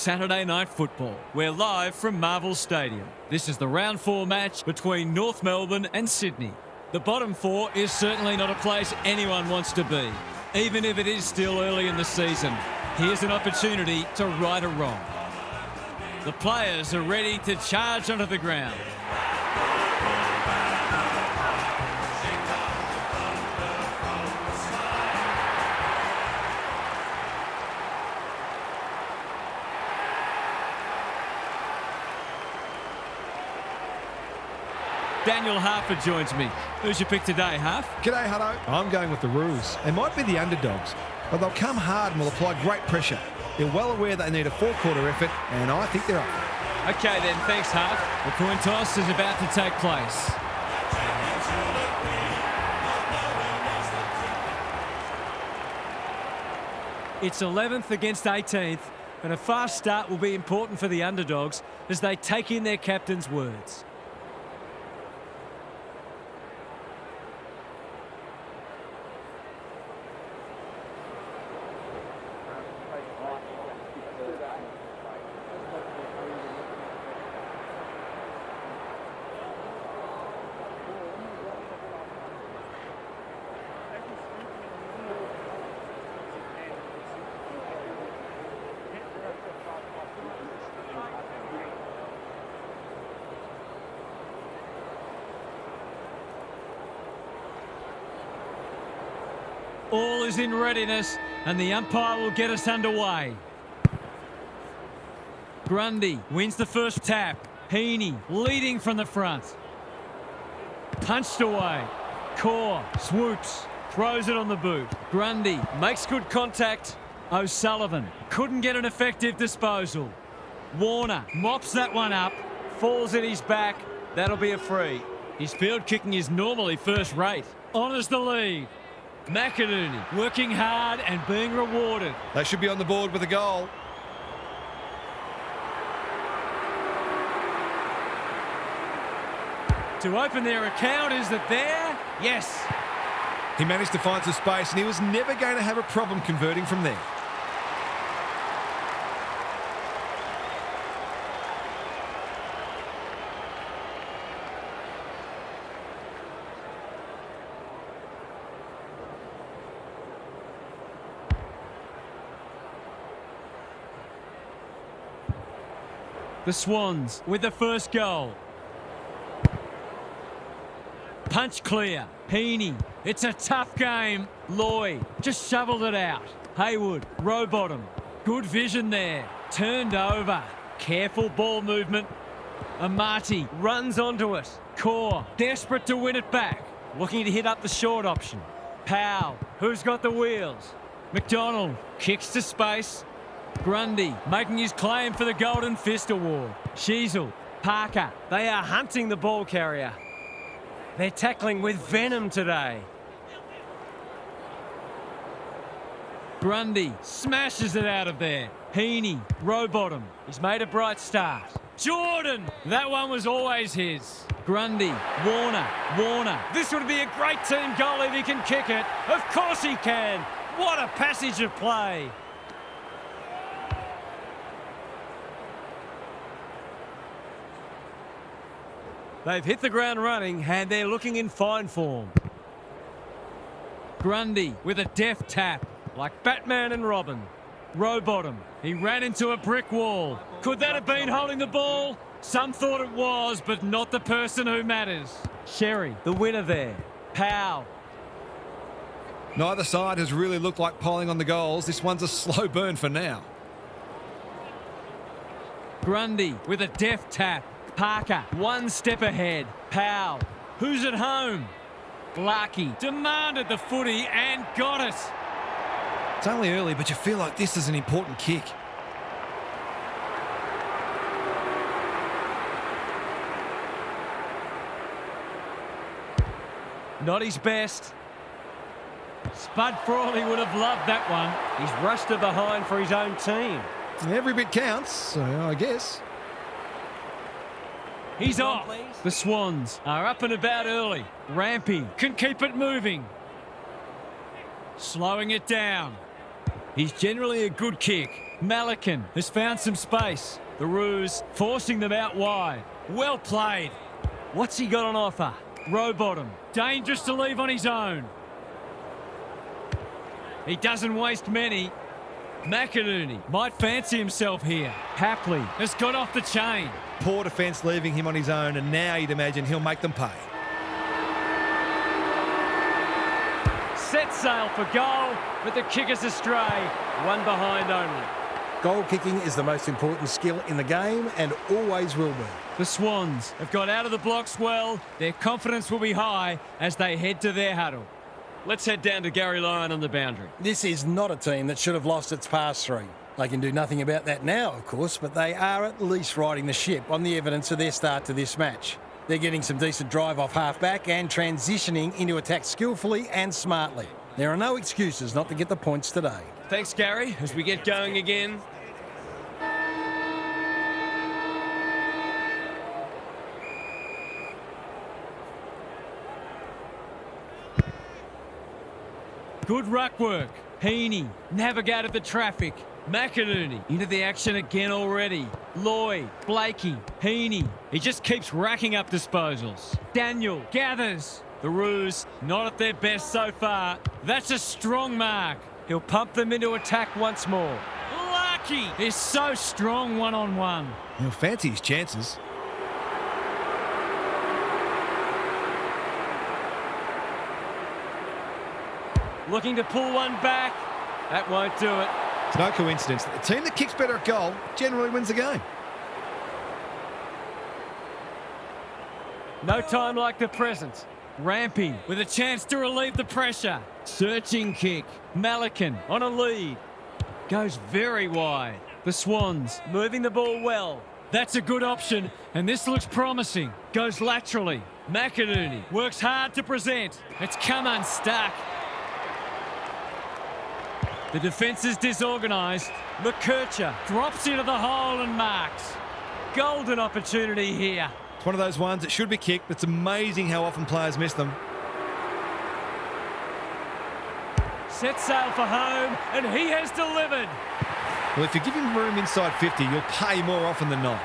Saturday Night Football. We're live from Marvel Stadium. This is the round 4 match between North Melbourne and Sydney. The bottom 4 is certainly not a place anyone wants to be, even if it is still early in the season. Here's an opportunity to right a wrong. The players are ready to charge onto the ground. Daniel Harford joins me. Who's your pick today, Harf? G'day, Hutto. I'm going with the Roos. They might be the underdogs, but they'll come hard and will apply great pressure. They're well aware they need a four-quarter effort, and I think they're up. Okay then, thanks, Harf. The coin toss is about to take place. It's 11th against 18th, and a fast start will be important for the underdogs as they take in their captain's words. All is in readiness, and the umpire will get us underway. Grundy wins the first tap. Heaney leading from the front. Punched away. Core swoops, throws it on the boot. Grundy makes good contact. O'Sullivan couldn't get an effective disposal. Warner mops that one up, falls at his back. That'll be a free. His field kicking is normally first rate. Honours the lead. McInerney working hard and being rewarded. They should be on the board with a goal. To open their account, is that there? Yes. He managed to find some space, and he was never going to have a problem converting from there. The Swans with the first goal. Punch clear. Heaney. It's a tough game. Lloyd just shoveled it out. Haywood, row bottom. Good vision there. Turned over. Careful ball movement. Amati runs onto it. Core desperate to win it back. Looking to hit up the short option. Powell, who's got the wheels? McDonald kicks to space. Grundy making his claim for the Golden Fist Award. Sheasel, Parker, they are hunting the ball carrier. They're tackling with venom today. Grundy smashes it out of there. Heaney, row bottom. He's made a bright start. Jordan, that one was always his. Grundy, Warner. This would be a great team goal if he can kick it. Of course he can. What a passage of play. They've hit the ground running and they're looking in fine form. Grundy with a deft tap, like Batman and Robin. Row bottom. He ran into a brick wall. Could that have been holding the ball? Some thought it was, but not the person who matters. Sherry, the winner there. Powell. Neither side has really looked like piling on the goals. This one's a slow burn for now. Grundy with a deft tap. Parker, one step ahead. Powell, who's at home? Larkey demanded the footy and got it. It's only early, but you feel like this is an important kick. Not his best. Spud Frawley would have loved that one. He's rushed to behind for his own team. Every bit counts, so I guess. He's off. The Swans are up and about early. Rampy can keep it moving. Slowing it down. He's generally a good kick. Malikan has found some space. The Roos forcing them out wide. Well played. What's he got on offer? Rowbottom. Dangerous to leave on his own. He doesn't waste many. McInerney might fancy himself here. Hapley has got off the chain. Poor defence leaving him on his own, and now you'd imagine he'll make them pay. Set sail for goal, but the kick is astray. One behind only. Goal kicking is the most important skill in the game and always will be. The Swans have got out of the blocks well. Their confidence will be high as they head to their huddle. Let's head down to Gary Lyon on the boundary. This is not a team that should have lost its past three. They can do nothing about that now, of course, but they are at least riding the ship on the evidence of their start to this match. They're getting some decent drive off half-back and transitioning into attack skillfully and smartly. There are no excuses not to get the points today. Thanks, Gary, as we get going again. Good ruck work. Heaney navigated the traffic. McInerney into the action again already. Lloyd, Blakey, Heaney. He just keeps racking up disposals. Daniel gathers. The Roos not at their best so far. That's a strong mark. He'll pump them into attack once more. Lucky is so strong one-on-one. He'll fancy his chances. Looking to pull one back. That won't do it. It's no coincidence that the team that kicks better at goal generally wins the game. No time like the present. Rampy with a chance to relieve the pressure. Searching kick. Malikan on a lead. Goes very wide. The Swans moving the ball well. That's a good option, and this looks promising. Goes laterally. McInerney works hard to present. It's come unstuck. The defence is disorganised. McKercher drops into the hole and marks. Golden opportunity here. It's one of those ones that should be kicked, but it's amazing how often players miss them. Set sail for home, and he has delivered. Well, if you give him room inside 50, you'll pay more often than not.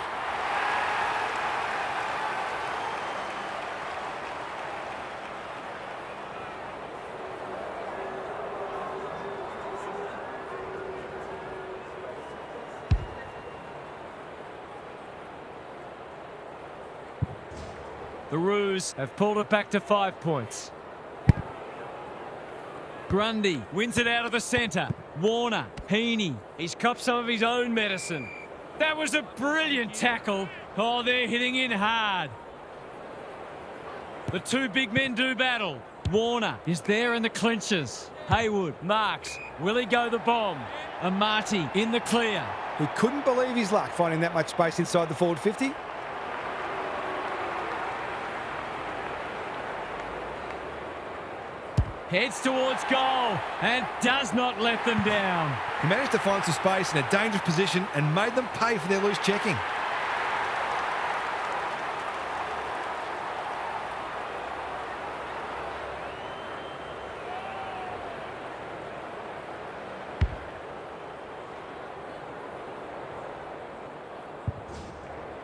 The Roos have pulled it back to 5 points. Grundy wins it out of the centre. Warner, Heaney, he's copped some of his own medicine. That was a brilliant tackle. Oh, they're hitting in hard. The two big men do battle. Warner is there in the clinches. Haywood marks. Will he go the bomb? Amati in the clear. He couldn't believe his luck finding that much space inside the forward 50. Heads towards goal and does not let them down. He managed to find some space in a dangerous position and made them pay for their loose checking.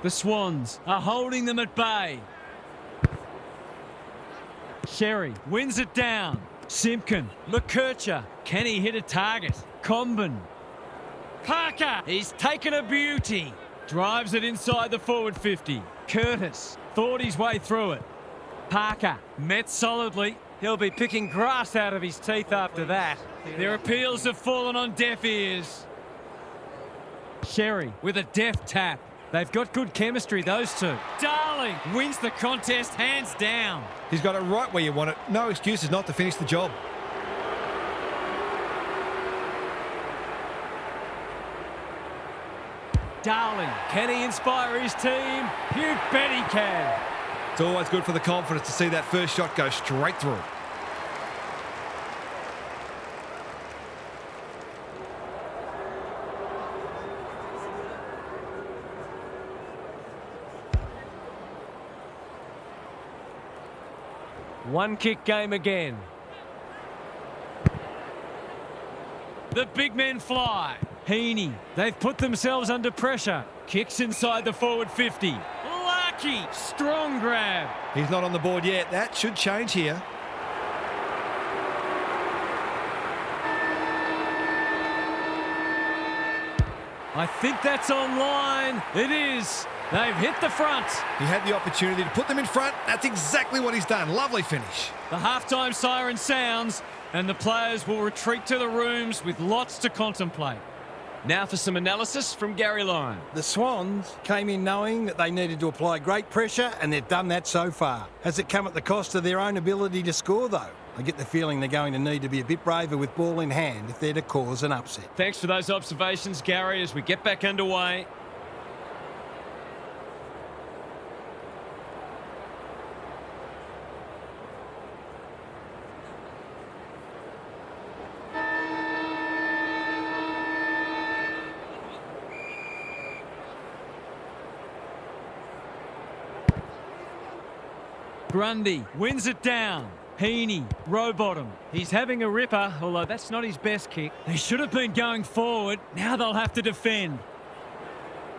The Swans are holding them at bay. Sherry wins it down. Simpkin, McKercher, can he hit a target? Comben. Parker, he's taken a beauty. Drives it inside the forward 50. Curtis thought his way through it. Parker met solidly. He'll be picking grass out of his teeth after that. Their appeals have fallen on deaf ears. Sherry with a deft tap. They've got good chemistry, those two. Darling wins the contest hands down. He's got it right where you want it. No excuses not to finish the job. Darling, can he inspire his team? You bet he can. It's always good for the confidence to see that first shot go straight through. One kick game again. The big men fly. Heaney, they've put themselves under pressure. Kicks inside the forward 50. Lucky, strong grab. He's not on the board yet. That should change here. I think that's online. It is. They've hit the front. He had the opportunity to put them in front. That's exactly what he's done. Lovely finish. The halftime siren sounds, and the players will retreat to the rooms with lots to contemplate. Now for some analysis from Gary Lyon. The Swans came in knowing that they needed to apply great pressure, and they've done that so far. Has it come at the cost of their own ability to score, though? I get the feeling they're going to need to be a bit braver with ball in hand if they're to cause an upset. Thanks for those observations, Gary, as we get back underway. Grundy wins it down. Heaney, row bottom. He's having a ripper, although that's not his best kick. They should have been going forward. Now they'll have to defend.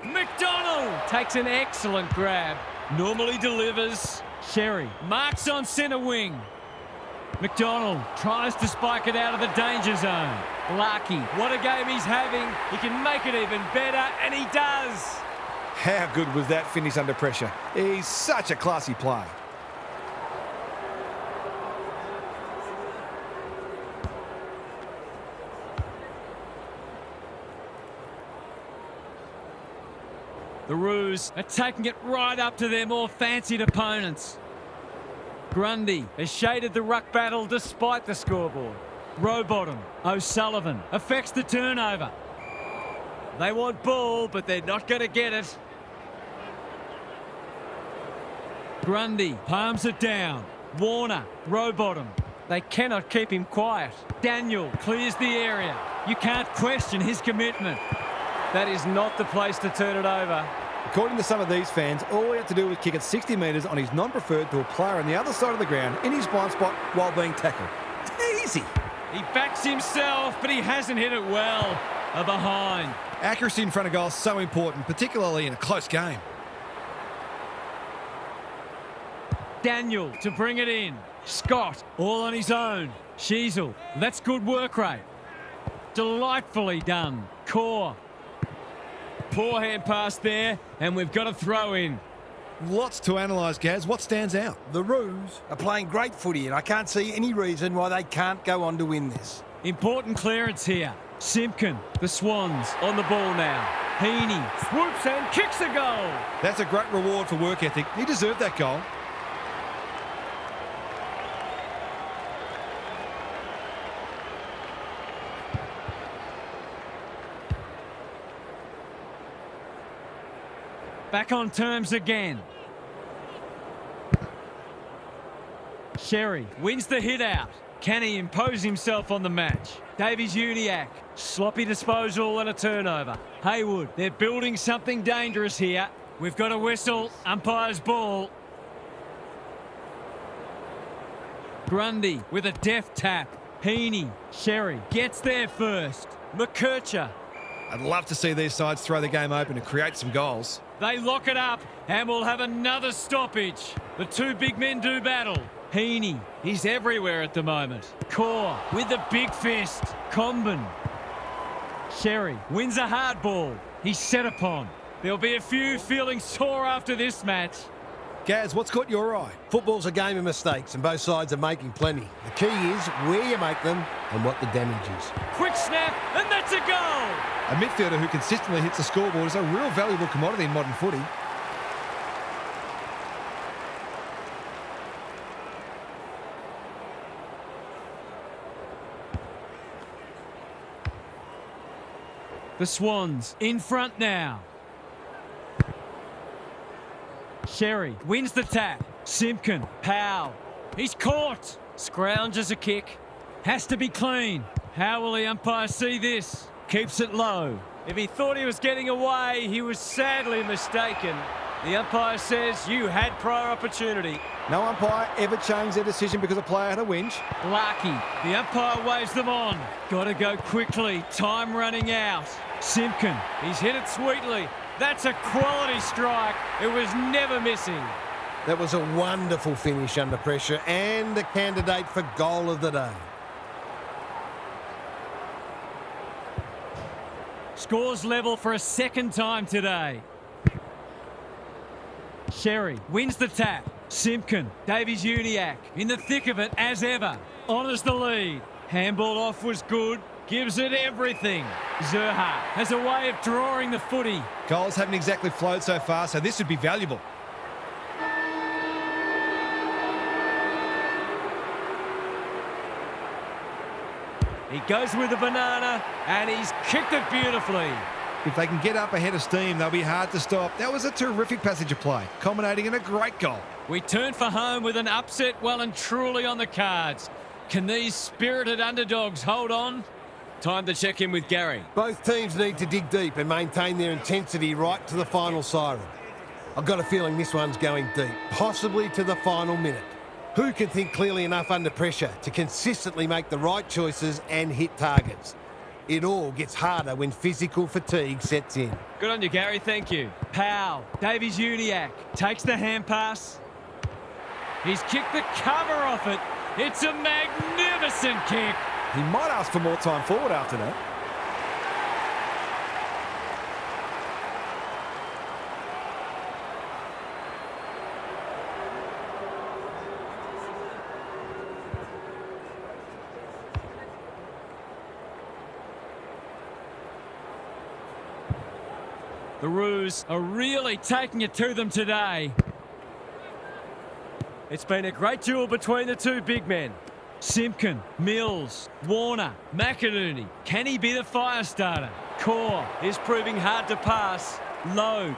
McDonald takes an excellent grab. Normally delivers. Sherry marks on centre wing. McDonald tries to spike it out of the danger zone. Lucky, what a game he's having. He can make it even better, and he does. How good was that finish under pressure? He's such a classy player. The Roos are taking it right up to their more fancied opponents. Grundy has shaded the ruck battle despite the scoreboard. Rowbottom, O'Sullivan affects the turnover. They want ball, but they're not going to get it. Grundy palms it down. Warner, Rowbottom. They cannot keep him quiet. Daniel clears the area. You can't question his commitment. That is not the place to turn it over. According to some of these fans, all he had to do was kick it 60 metres on his non-preferred to a player on the other side of the ground in his blind spot while being tackled. Easy. He backs himself, but he hasn't hit it well. A behind. Accuracy in front of goal is so important, particularly in a close game. Daniel to bring it in. Scott all on his own. Sheasel, that's good work rate. Delightfully done. Core. Poor hand pass there, and we've got a throw in. Lots to analyse, Gaz. What stands out? The Roos are playing great footy, and I can't see any reason why they can't go on to win this. Important clearance here. Simpkin, the Swans, on the ball now. Heaney swoops and kicks a goal. That's a great reward for work ethic. He deserved that goal. Back on terms again. Sherry wins the hit out. Can he impose himself on the match? Davies-Uniacke, sloppy disposal and a turnover. Haywood, they're building something dangerous here. We've got a whistle, umpire's ball. Grundy with a deft tap. Heaney, Sherry gets there first. McKercher. I'd love to see these sides throw the game open and create some goals. They lock it up and we'll have another stoppage. The two big men do battle. Heaney, he's everywhere at the moment. Core with the big fist. Comben. Sherry wins a hard ball. He's set upon. There'll be a few feeling sore after this match. Gaz, what's caught your eye? Football's a game of mistakes, and both sides are making plenty. The key is where you make them and what the damage is. Quick snap, and that's a goal! A midfielder who consistently hits the scoreboard is a real valuable commodity in modern footy. The Swans in front now. Sherry wins the tap. Simpkin, Powell. He's caught. Scrounges a kick. Has to be clean. How will the umpire see this? Keeps it low. If he thought he was getting away, he was sadly mistaken. The umpire says you had prior opportunity. No umpire ever changed their decision because a player had a whinge. Lucky. The umpire waves them on. Got to go quickly. Time running out. Simpkin, he's hit it sweetly. That's a quality strike. It was never missing. That was a wonderful finish under pressure and a candidate for goal of the day. Scores level for a second time today. Sherry wins the tap. Simpkin, Davies-Uniacke in the thick of it as ever. Honours the lead. Handball off was good. Gives it everything. Zerha has a way of drawing the footy. Goals haven't exactly flowed so far, so this would be valuable. He goes with the banana, and he's kicked it beautifully. If they can get up ahead of steam, they'll be hard to stop. That was a terrific passage of play, culminating in a great goal. We turn for home with an upset well and truly on the cards. Can these spirited underdogs hold on? Time to check in with Gary. Both teams need to dig deep and maintain their intensity right to the final siren. I've got a feeling this one's going deep, possibly to the final minute. Who can think clearly enough under pressure to consistently make the right choices and hit targets? It all gets harder when physical fatigue sets in. Good on you, Gary. Thank you. Powell, Davies-Uniacke takes the hand pass. He's kicked the cover off it. It's a magnificent kick. He might ask for more time forward after that. The Roos are really taking it to them today. It's been a great duel between the two big men. Simpkin, Mills, Warner, McInerney. Can he be the fire starter? Core is proving hard to pass. Logue.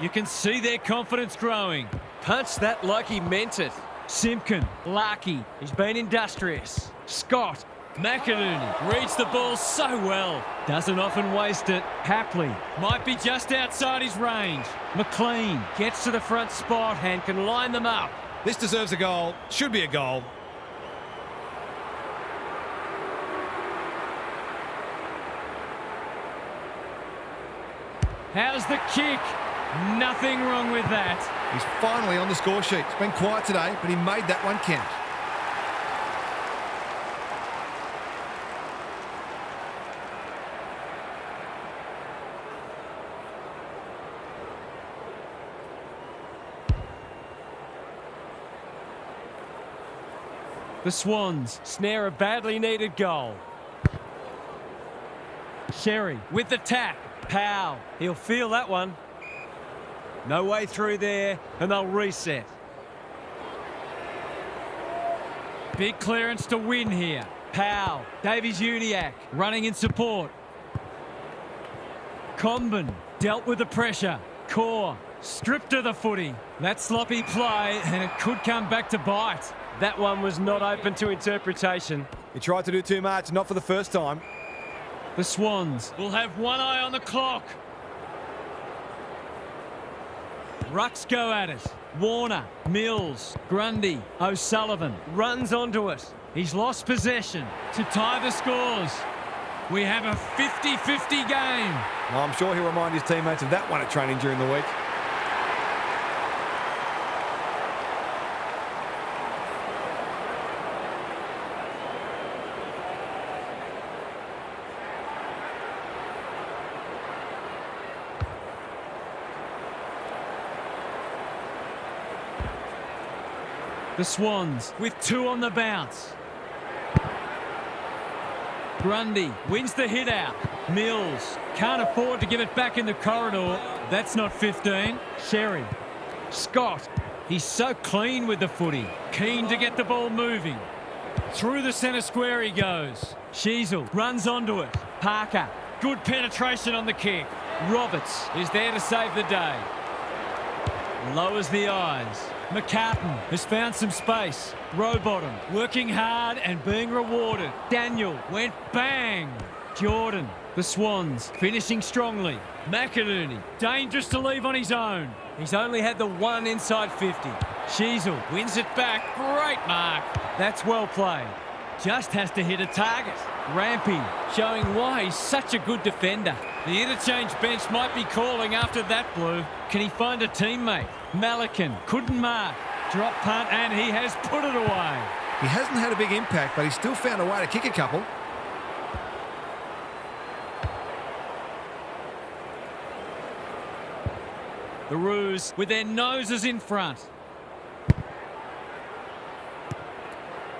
You can see their confidence growing. Punch that like he meant it. Simpkin, Larkey. He's been industrious. Scott, McInerney reads the ball so well. Doesn't often waste it. Hapley might be just outside his range. McLean gets to the front spot and can line them up. This deserves a goal. Should be a goal. How's the kick? Nothing wrong with that. He's finally on the score sheet. It's been quiet today, but he made that one count. The Swans snare a badly needed goal. Sherry with the tap. Powell, he'll feel that one. No way through there, and they'll reset. Big clearance to win here. Powell, Davies-Uniacke running in support. Comben dealt with the pressure. Core stripped of the footy. That sloppy play, and it could come back to bite. That one was not open to interpretation. He tried to do too much, not for the first time. The Swans will have one eye on the clock. Rucks go at it. Warner, Mills, Grundy, O'Sullivan runs onto it. He's lost possession to tie the scores. We have a 50-50 game. Well, I'm sure he'll remind his teammates of that one at training during the week. The Swans with two on the bounce. Grundy wins the hit out. Mills can't afford to give it back in the corridor. That's not 15. Sherry. Scott. He's so clean with the footy. Keen to get the ball moving. Through the centre square he goes. Sheasel runs onto it. Parker. Good penetration on the kick. Roberts is there to save the day. Lowers the eyes. McCartan has found some space. Rowbottom working hard and being rewarded. Daniel went bang. Jordan, the Swans finishing strongly. McInerney, dangerous to leave on his own. He's only had the one inside 50. Sheasel wins it back. Great mark. That's well played. Just has to hit a target. Rampy showing why he's such a good defender. The interchange bench might be calling after that, Blue. Can he find a teammate? Malikan couldn't mark. Drop punt, and he has put it away. He hasn't had a big impact, but he's still found a way to kick a couple. The Roos with their noses in front.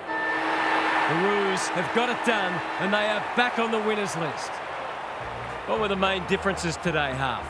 The Roos have got it done, and they are back on the winners list. What were the main differences today, Half?